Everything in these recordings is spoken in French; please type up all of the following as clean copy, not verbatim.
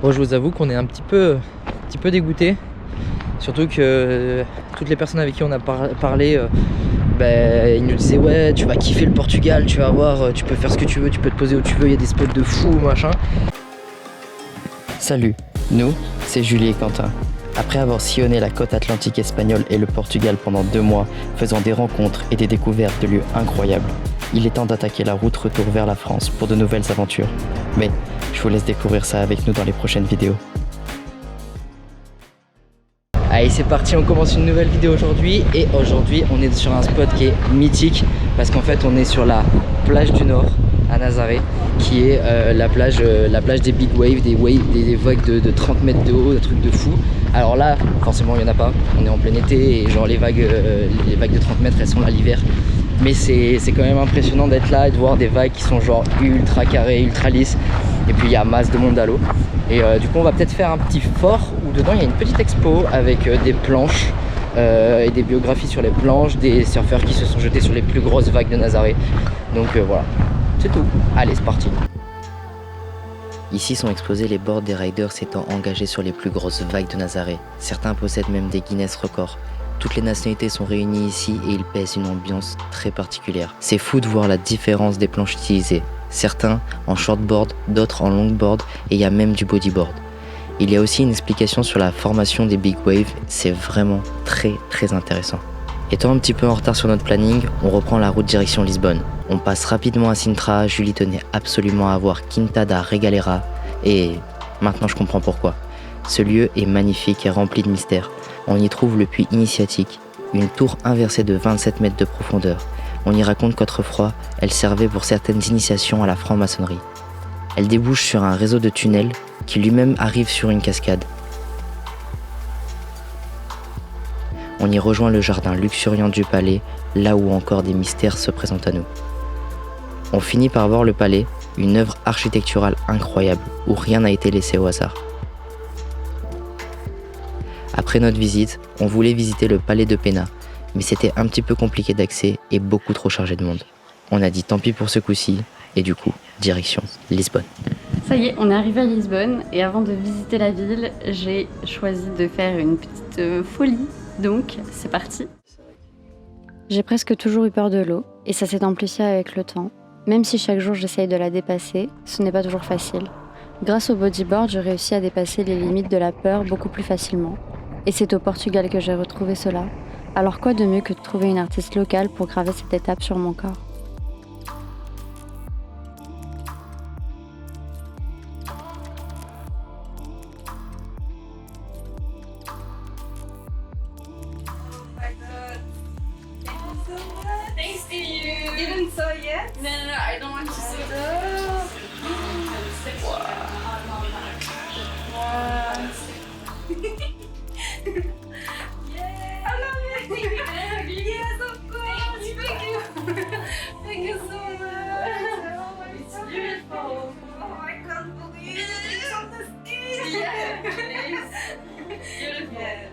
Bon, je vous avoue qu'on est un petit peu dégoûté. Surtout que toutes les personnes avec qui on a parlé, ils nous disaient ouais, tu vas kiffer le Portugal, tu vas voir, tu peux faire ce que tu veux, tu peux te poser où tu veux, il y a des spots de fou, machin. Salut, nous, c'est Julie et Quentin. Après avoir sillonné la côte atlantique espagnole et le Portugal pendant 2 mois, faisant des rencontres et des découvertes de lieux incroyables, il est temps d'attaquer la route retour vers la France pour de nouvelles aventures. Mais je vous laisse découvrir ça avec nous dans les prochaines vidéos. Allez, c'est parti, on commence une nouvelle vidéo aujourd'hui. Et aujourd'hui, on est sur un spot qui est mythique parce qu'en fait, on est sur la plage du Nord à Nazaré, qui est la plage des big waves, des vagues de 30 mètres de haut, un truc de fou. Alors là, forcément, il n'y en a pas. On est en plein été et genre les vagues de 30 mètres, elles sont là l'hiver. Mais c'est quand même impressionnant d'être là et de voir des vagues qui sont genre ultra carrées, ultra lisses. Et puis il y a masse de monde à l'eau. Et du coup on va peut-être faire un petit fort où dedans il y a une petite expo avec des planches et des biographies sur les planches, des surfeurs qui se sont jetés sur les plus grosses vagues de Nazaré. Donc voilà, c'est tout. Allez, c'est parti. Ici sont exposés les boards des riders s'étant engagés sur les plus grosses vagues de Nazaré. Certains possèdent même des Guinness records. Toutes les nationalités sont réunies ici et ils pèsent une ambiance très particulière. C'est fou de voir la différence des planches utilisées. Certains en shortboard, d'autres en longboard et il y a même du bodyboard. Il y a aussi une explication sur la formation des big waves, c'est vraiment très intéressant. Étant un petit peu en retard sur notre planning, on reprend la route direction Lisbonne. On passe rapidement à Sintra, Julie tenait absolument à voir Quinta da Regalera et maintenant je comprends pourquoi. Ce lieu est magnifique et rempli de mystères. On y trouve le puits initiatique, une tour inversée de 27 mètres de profondeur. On y raconte qu'autrefois, elle servait pour certaines initiations à la franc-maçonnerie. Elle débouche sur un réseau de tunnels qui lui-même arrive sur une cascade. On y rejoint le jardin luxuriant du palais, là où encore des mystères se présentent à nous. On finit par voir le palais, une œuvre architecturale incroyable où rien n'a été laissé au hasard. Après notre visite, on voulait visiter le palais de Pena, mais c'était un petit peu compliqué d'accès et beaucoup trop chargé de monde. On a dit tant pis pour ce coup-ci, et du coup, direction Lisbonne. Ça y est, on est arrivé à Lisbonne, et avant de visiter la ville, j'ai choisi de faire une petite folie, donc c'est parti. J'ai presque toujours eu peur de l'eau, et ça s'est amplifié avec le temps. Même si chaque jour j'essaye de la dépasser, ce n'est pas toujours facile. Grâce au bodyboard, je réussis à dépasser les limites de la peur beaucoup plus facilement. Et c'est au Portugal que j'ai retrouvé cela. Alors quoi de mieux que de trouver une artiste locale pour graver cette étape sur mon corps. Thanks to you. You didn't saw yet? No, I don't want to see it. Wow. Yeah. I love it. Yes, of course. Thank you. Thank you so much. It's beautiful. Oh, I can't believe it. It's on the skin. Yeah, it is. Beautiful. Yes.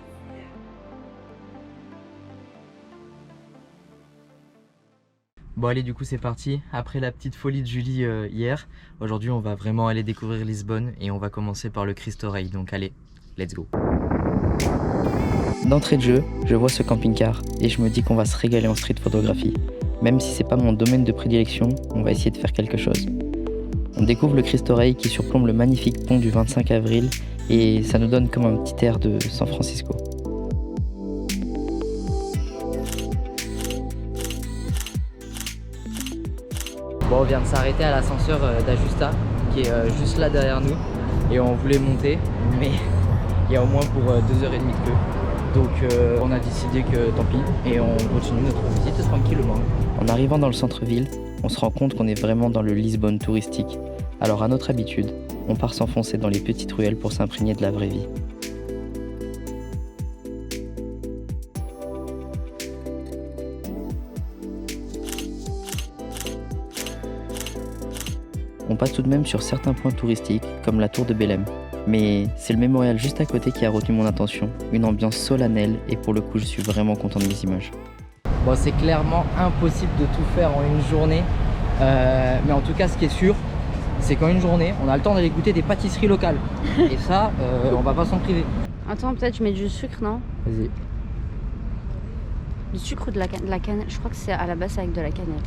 Bon allez, du coup c'est parti. Après la petite folie de Julie hier, aujourd'hui on va vraiment aller découvrir Lisbonne et on va commencer par le Cristo Rei. Donc allez, let's go. D'entrée de jeu, je vois ce camping-car et je me dis qu'on va se régaler en street photographie. Même si c'est pas mon domaine de prédilection, on va essayer de faire quelque chose. On découvre le Cristo Rei qui surplombe le magnifique pont du 25 avril et ça nous donne comme un petit air de San Francisco. Bon, on vient de s'arrêter à l'ascenseur d'Ajusta qui est juste là derrière nous et on voulait monter mais il y a au moins pour 2h30 de queue. Donc on a décidé que tant pis et on continue notre visite tranquillement. En arrivant dans le centre-ville, on se rend compte qu'on est vraiment dans le Lisbonne touristique. Alors à notre habitude, on part s'enfoncer dans les petites ruelles pour s'imprégner de la vraie vie. On passe tout de même sur certains points touristiques, comme la tour de Belém. Mais c'est le mémorial juste à côté qui a retenu mon attention. Une ambiance solennelle et pour le coup je suis vraiment content de mes images. Bon, c'est clairement impossible de tout faire en une journée. Mais en tout cas ce qui est sûr, c'est qu'en une journée, on a le temps d'aller goûter des pâtisseries locales. Et ça, on va pas s'en priver. Attends, peut-être je mets du sucre, non? Vas-y. Du sucre ou de la cannelle? Je crois que c'est à la base avec de la cannelle.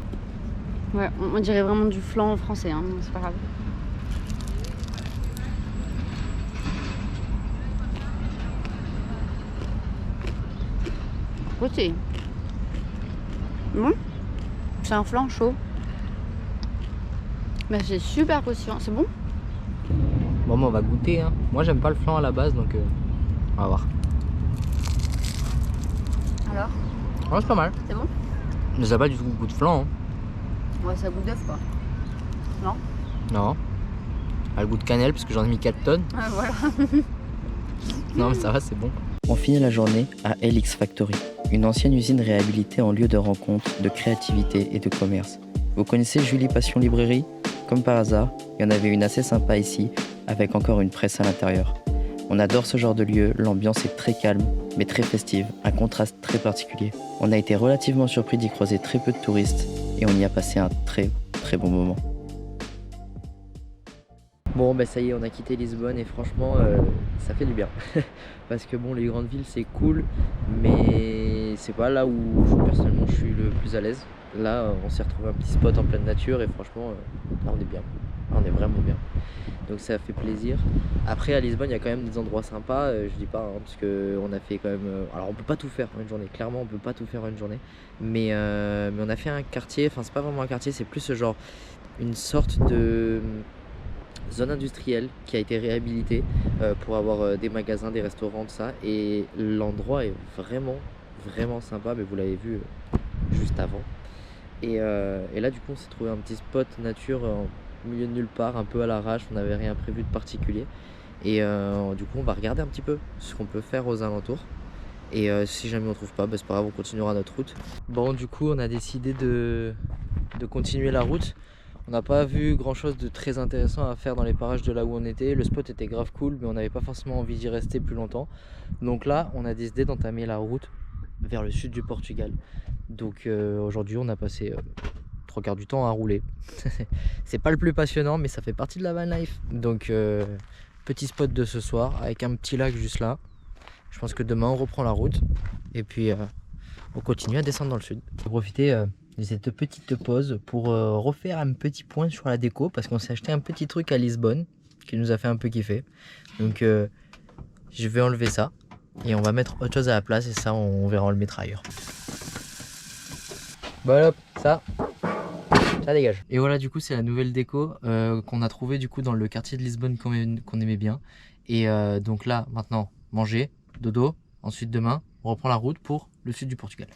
Ouais, on dirait vraiment du flan français, hein, c'est pas grave. Côté. C'est un flan chaud. Mais c'est super croustillant, c'est bon? Bon, on va goûter. Hein. Moi, j'aime pas le flan à la base, donc on va voir. Alors? Ouais, c'est pas mal. C'est bon? Mais ça n'a pas du tout goût de flan. Hein. Ouais, ça goûte d'œuf quoi. Non? Non. Elle a le goût de cannelle parce que j'en ai mis 4 tonnes. Ah, voilà. Non, mais ça va, c'est bon. On finit la journée à LX Factory, une ancienne usine réhabilitée en lieu de rencontre, de créativité et de commerce. Vous connaissez Julie Passion Librairie? Comme par hasard, il y en avait une assez sympa ici, avec encore une presse à l'intérieur. On adore ce genre de lieu, l'ambiance est très calme, mais très festive, un contraste très particulier. On a été relativement surpris d'y croiser très peu de touristes, et on y a passé un très bon moment. Bon, bah ça y est, on a quitté Lisbonne et franchement, ça fait du bien. Parce que bon, les grandes villes c'est cool, mais c'est pas là où personnellement je suis le plus à l'aise. Là, on s'est retrouvé un petit spot en pleine nature et franchement, là on est bien. Là, on est vraiment bien. Donc ça fait plaisir. Après, à Lisbonne, il y a quand même des endroits sympas, je dis pas, hein, parce qu'on a fait quand même. Alors, on peut pas tout faire en une journée, clairement, on peut pas tout faire en une journée. Mais on a fait un quartier, enfin, c'est pas vraiment un quartier, c'est plus genre une sorte de zone industrielle qui a été réhabilitée pour avoir des magasins, des restaurants, tout ça. Et l'endroit est vraiment sympa, mais vous l'avez vu juste avant. Et là, du coup, on s'est trouvé un petit spot nature au milieu de nulle part, un peu à l'arrache, on n'avait rien prévu de particulier. Et du coup, on va regarder un petit peu ce qu'on peut faire aux alentours. Et si jamais on trouve pas, bah, c'est pas grave, on continuera notre route. Bon, du coup, on a décidé de continuer la route. On n'a pas vu grand chose de très intéressant à faire dans les parages de là où on était. Le spot était grave cool, mais on n'avait pas forcément envie d'y rester plus longtemps. Donc là, on a décidé d'entamer la route vers le sud du Portugal. Donc aujourd'hui, on a passé 3/4 du temps à rouler. C'est pas le plus passionnant, mais ça fait partie de la van life. Donc petit spot de ce soir avec un petit lac juste là. Je pense que demain on reprend la route et puis on continue à descendre dans le sud. Je vais profiter de cette petite pause pour refaire un petit point sur la déco parce qu'on s'est acheté un petit truc à Lisbonne qui nous a fait un peu kiffer. Donc je vais enlever ça et on va mettre autre chose à la place et ça on verra, on le mettra ailleurs. Bon hop, ça dégage. Et voilà, du coup c'est la nouvelle déco qu'on a trouvé du coup dans le quartier de Lisbonne qu'on aimait bien. Et donc là maintenant manger, dodo, ensuite demain on reprend la route pour le sud du Portugal.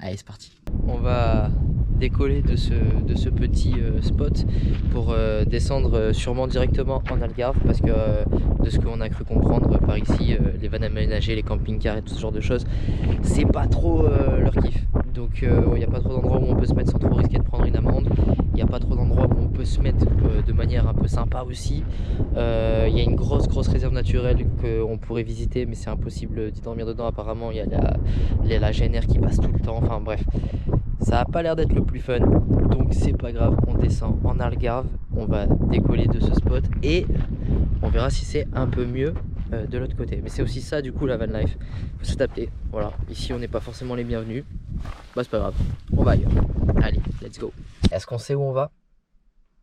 Allez, c'est parti. On va décoller de ce petit spot pour descendre sûrement directement en Algarve parce que de ce qu'on a cru comprendre par ici, les vannes aménagées, les camping-cars et tout ce genre de choses, c'est pas trop leur kiff. Donc il n'y a pas trop d'endroits où on peut se mettre sans trop risquer de prendre une amende. Il n'y a pas trop d'endroits où on peut se mettre de manière un peu sympa aussi. Il y a une grosse réserve naturelle qu'on pourrait visiter, mais c'est impossible d'y dormir dedans. Apparemment, il y a la GNR qui passe tout le temps. Enfin bref, ça a pas l'air d'être le plus fun. Donc c'est pas grave, on descend en Algarve. On va décoller de ce spot et on verra si c'est un peu mieux de l'autre côté. Mais c'est aussi ça du coup la van life. Faut s'adapter. Voilà, ici on n'est pas forcément les bienvenus. Bah c'est pas grave, on va ailleurs. Allez, let's go. Est-ce qu'on sait où on va?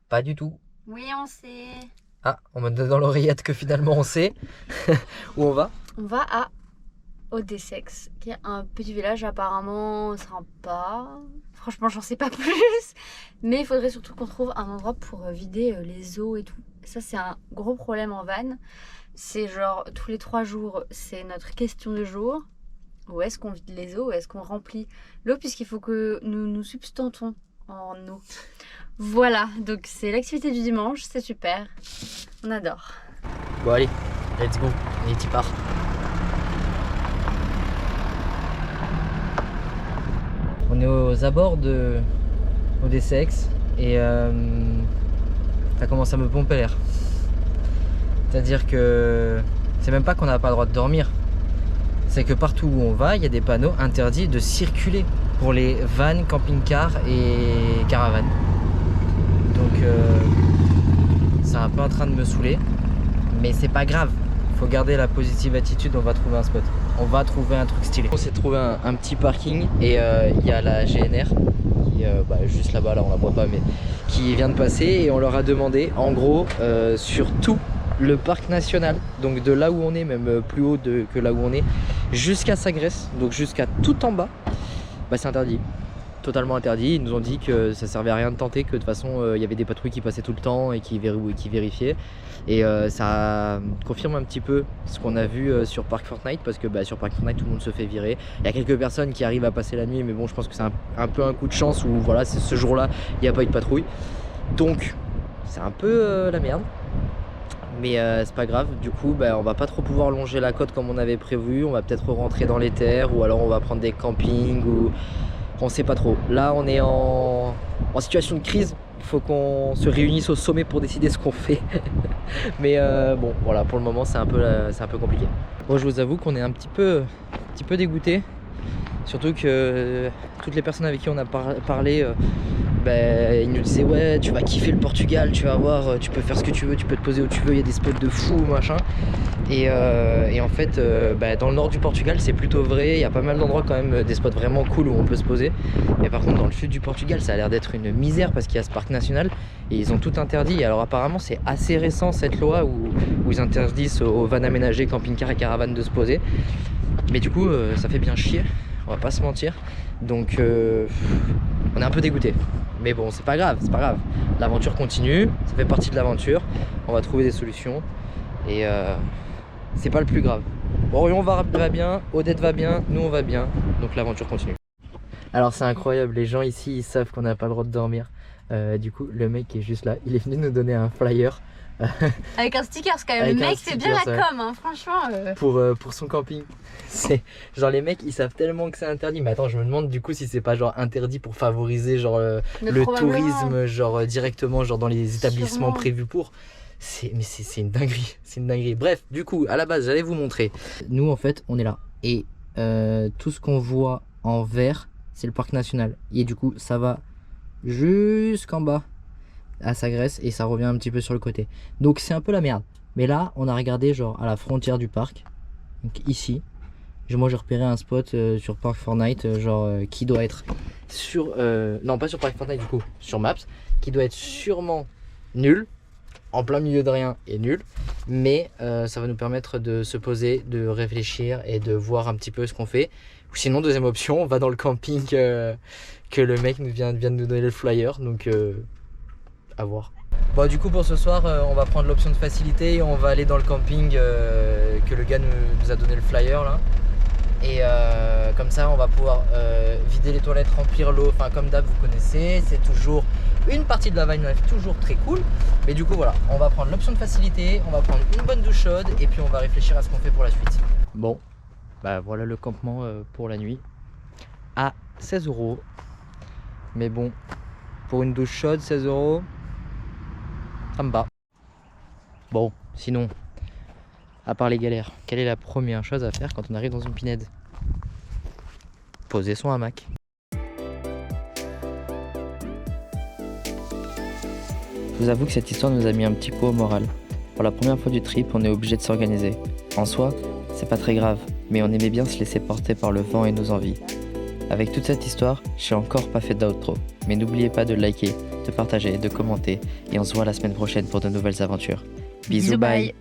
Pas du tout. Oui, on sait. Ah, on m'a donné dans l'oreillette que finalement on sait où on va. On va à Odessex, qui est un petit village apparemment sympa. Franchement, j'en sais pas plus. Mais il faudrait surtout qu'on trouve un endroit pour vider les eaux et tout. Ça, c'est un gros problème en van. C'est genre tous les 3 jours, c'est notre question de jour. Où est-ce qu'on vide les eaux? Où est-ce qu'on remplit l'eau? Puisqu'il faut que nous nous substantons en eau. Voilà, donc c'est l'activité du dimanche, c'est super. On adore. Bon allez, let's go, on y part. On est aux abords de Odessex et ça commence à me pomper l'air. C'est-à-dire que c'est même pas qu'on n'a pas le droit de dormir. C'est que partout où on va, il y a des panneaux interdits de circuler pour les vannes, camping-cars et caravanes. Donc c'est un peu en train de me saouler. Mais c'est pas grave, faut garder la positive attitude, on va trouver un spot. On va trouver un truc stylé. On s'est trouvé un petit parking et il y a la GNR qui juste là-bas, là on la voit pas, mais qui vient de passer et on leur a demandé en gros sur tout le parc national, donc de là où on est, même plus haut que là où on est, jusqu'à Sagresse, donc jusqu'à tout en bas, c'est interdit. Totalement interdit. Ils nous ont dit que ça servait à rien de tenter, que de toute façon il y avait des patrouilles qui passaient tout le temps et qui vérifiaient, et ça confirme un petit peu ce qu'on a vu sur Park Fortnite, parce que sur Park Fortnite tout le monde se fait virer. Il y a quelques personnes qui arrivent à passer la nuit, mais bon, je pense que c'est un peu un coup de chance, où voilà, c'est ce jour-là il n'y a pas eu de patrouille, donc c'est un peu la merde. Mais c'est pas grave, du coup on va pas trop pouvoir longer la côte comme on avait prévu. On va peut-être rentrer dans les terres, ou alors on va prendre des campings, ou on sait pas trop. Là on est en situation de crise, il faut qu'on se réunisse au sommet pour décider ce qu'on fait. Mais bon voilà, pour le moment c'est un peu compliqué. Bon, je vous avoue qu'on est un petit peu dégoûté, surtout que toutes les personnes avec qui on a parlé, ils nous disaient ouais, tu vas kiffer le Portugal, tu vas voir, tu peux faire ce que tu veux, tu peux te poser où tu veux, il y a des spots de fou machin. Et en fait dans le nord du Portugal c'est plutôt vrai, il y a pas mal d'endroits quand même, des spots vraiment cool où on peut se poser. Et par contre dans le sud du Portugal ça a l'air d'être une misère, parce qu'il y a ce parc national et ils ont tout interdit. Alors apparemment c'est assez récent cette loi où ils interdisent aux vannes aménagées, camping-cars et caravanes de se poser. Mais du coup ça fait bien chier, on va pas se mentir. Donc on est un peu dégoûté. Mais bon, c'est pas grave, l'aventure continue, ça fait partie de l'aventure, on va trouver des solutions et c'est pas le plus grave. Orion va bien, Odette va bien, nous on va bien, donc l'aventure continue. Alors c'est incroyable, les gens ici ils savent qu'on n'a pas le droit de dormir. Du coup le mec qui est juste là, il est venu nous donner un flyer. Avec un sticker, c'est quand même, le mec fait bien la com, hein, franchement. Pour son camping. C'est genre, les mecs ils savent tellement que c'est interdit. Mais attends, je me demande du coup si c'est pas genre interdit pour favoriser genre le tourisme, genre directement genre dans les établissements prévus pour. Mais c'est une dinguerie, c'est une dinguerie. Bref, du coup à la base j'allais vous montrer. Nous en fait on est là et tout ce qu'on voit en vert c'est le parc national, et du coup ça va jusqu'en bas à Sagresse et ça revient un petit peu sur le côté, donc c'est un peu la merde. Mais là on a regardé genre à la frontière du parc, donc ici moi j'ai repéré un spot sur Park Fortnite qui doit être sur non pas sur Park Fortnite du coup, sur Maps, qui doit être sûrement nul, en plein milieu de rien et nul, mais ça va nous permettre de se poser, de réfléchir et de voir un petit peu ce qu'on fait. Ou sinon deuxième option, on va dans le camping que le mec vient de nous donner le flyer, donc à voir. Bon, du coup pour ce soir on va prendre l'option de facilité et on va aller dans le camping que le gars nous a donné le flyer là. Et comme ça on va pouvoir vider les toilettes, remplir l'eau, enfin comme d'hab vous connaissez, c'est toujours une partie de la Vine Life toujours très cool. Mais du coup voilà, on va prendre l'option de facilité, on va prendre une bonne douche chaude et puis on va réfléchir à ce qu'on fait pour la suite. Bon, voilà le campement pour la nuit à 16 €. Mais bon, pour une douche chaude 16 €, ça me bat. Bon, sinon, à part les galères, quelle est la première chose à faire quand on arrive dans une pinède? Poser son hamac. Je vous avoue que cette histoire nous a mis un petit coup au moral. Pour la première fois du trip, on est obligé de s'organiser. En soi, c'est pas très grave, mais on aimait bien se laisser porter par le vent et nos envies. Avec toute cette histoire, j'ai encore pas fait d'outro, mais n'oubliez pas de liker, de partager, de commenter, et on se voit la semaine prochaine pour de nouvelles aventures. Bisous, bye.